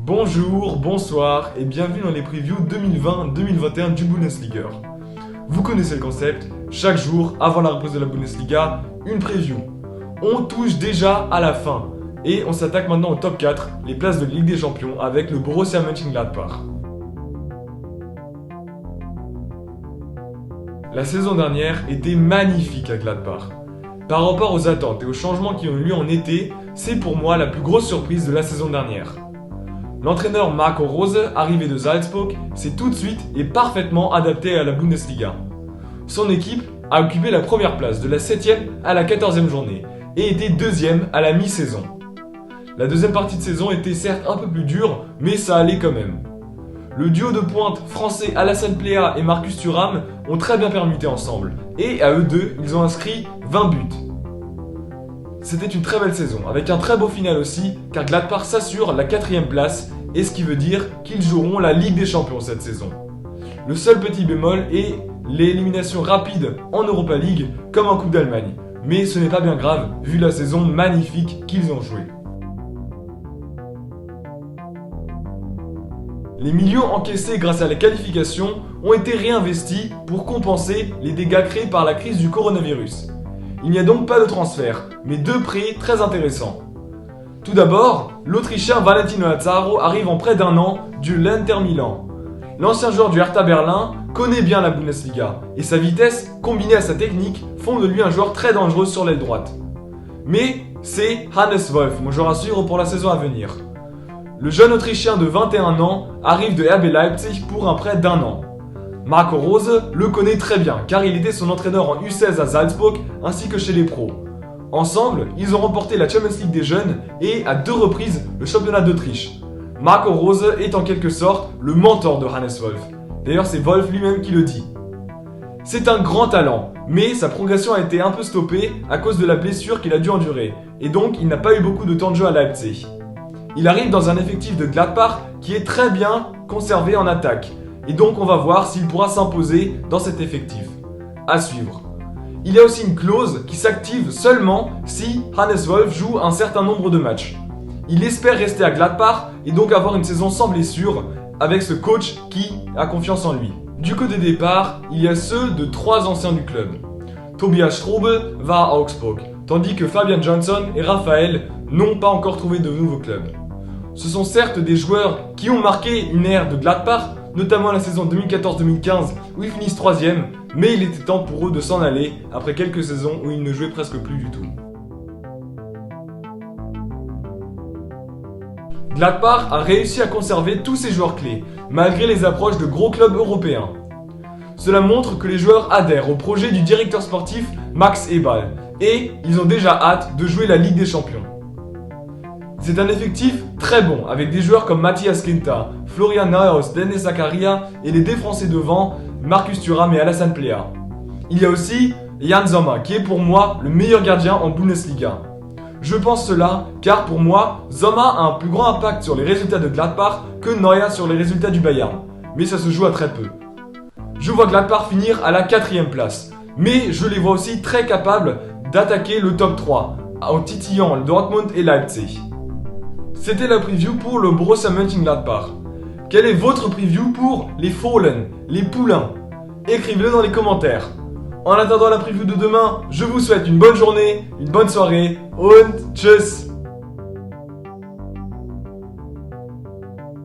Bonjour, bonsoir et bienvenue dans les previews 2020-2021 du Bundesliga. Vous connaissez le concept, chaque jour avant la reprise de la Bundesliga, une preview. On touche déjà à la fin et on s'attaque maintenant au top 4, les places de Ligue des Champions avec le Borussia Mönchengladbach. La saison dernière était magnifique à Gladbach. Par rapport aux attentes et aux changements qui ont eu lieu en été, c'est pour moi la plus grosse surprise de la saison dernière. L'entraîneur Marco Rose, arrivé de Salzburg, s'est tout de suite et parfaitement adapté à la Bundesliga. Son équipe a occupé la première place de la 7e à la 14e journée et était 2e à la mi-saison. La deuxième partie de saison était certes un peu plus dure, mais ça allait quand même. Le duo de pointe français Alassane Plea et Marcus Thuram ont très bien permuté ensemble, et à eux deux, ils ont inscrit 20 buts. C'était une très belle saison, avec un très beau final aussi, car Gladbach s'assure la 4e place, et ce qui veut dire qu'ils joueront la Ligue des Champions cette saison. Le seul petit bémol est l'élimination rapide en Europa League, comme en Coupe d'Allemagne. Mais ce n'est pas bien grave, vu la saison magnifique qu'ils ont jouée. Les millions encaissés grâce à la qualification ont été réinvestis pour compenser les dégâts créés par la crise du coronavirus. Il n'y a donc pas de transfert, mais deux prêts très intéressants. Tout d'abord, l'Autrichien Valentino Lazaro arrive en prêt d'1 an du l'Inter Milan. L'ancien joueur du Hertha Berlin connaît bien la Bundesliga, et sa vitesse, combinée à sa technique, font de lui un joueur très dangereux sur l'aile droite. Mais c'est Hannes Wolf, mon joueur à suivre pour la saison à venir. Le jeune Autrichien de 21 ans arrive de RB Leipzig pour un prêt d'1 an. Marco Rose le connaît très bien car il était son entraîneur en U16 à Salzburg ainsi que chez les pros. Ensemble, ils ont remporté la Champions League des jeunes et à 2 reprises le championnat d'Autriche. Marco Rose est en quelque sorte le mentor de Hannes Wolf. D'ailleurs, c'est Wolf lui-même qui le dit. C'est un grand talent, mais sa progression a été un peu stoppée à cause de la blessure qu'il a dû endurer et donc il n'a pas eu beaucoup de temps de jeu à Leipzig. Il arrive dans un effectif de Gladbach qui est très bien conservé en attaque. Et donc on va voir s'il pourra s'imposer dans cet effectif. À suivre. Il y a aussi une clause qui s'active seulement si Hannes Wolf joue un certain nombre de matchs. Il espère rester à Gladbach et donc avoir une saison sans blessure avec ce coach qui a confiance en lui. Du côté des départs, il y a ceux de 3 anciens du club. Tobias Strobel va à Augsburg, tandis que Fabian Johnson et Raphaël n'ont pas encore trouvé de nouveau club. Ce sont certes des joueurs qui ont marqué une ère de Gladbach, notamment la saison 2014-2015 où ils finissent 3e, mais il était temps pour eux de s'en aller après quelques saisons où ils ne jouaient presque plus du tout. Gladbach a réussi à conserver tous ses joueurs clés, malgré les approches de gros clubs européens. Cela montre que les joueurs adhèrent au projet du directeur sportif Max Eberl, et ils ont déjà hâte de jouer la Ligue des Champions. C'est un effectif très bon, avec des joueurs comme Matthias Ginter, Florian Neuhaus, Dennis Zakaria et les défensés devant, Marcus Thuram et Alassane Plea. Il y a aussi Jan Sommer, qui est pour moi le meilleur gardien en Bundesliga. Je pense cela car pour moi, Sommer a un plus grand impact sur les résultats de Gladbach que Neuer sur les résultats du Bayern. Mais ça se joue à très peu. Je vois Gladbach finir à la 4e place, mais je les vois aussi très capables d'attaquer le top 3, en titillant Dortmund et Leipzig. C'était la preview pour le Borussia Mönchengladbach. Quel est votre preview pour les Fohlen, les poulains? Écrivez-le dans les commentaires. En attendant la preview de demain, je vous souhaite une bonne journée, une bonne soirée und tschüss.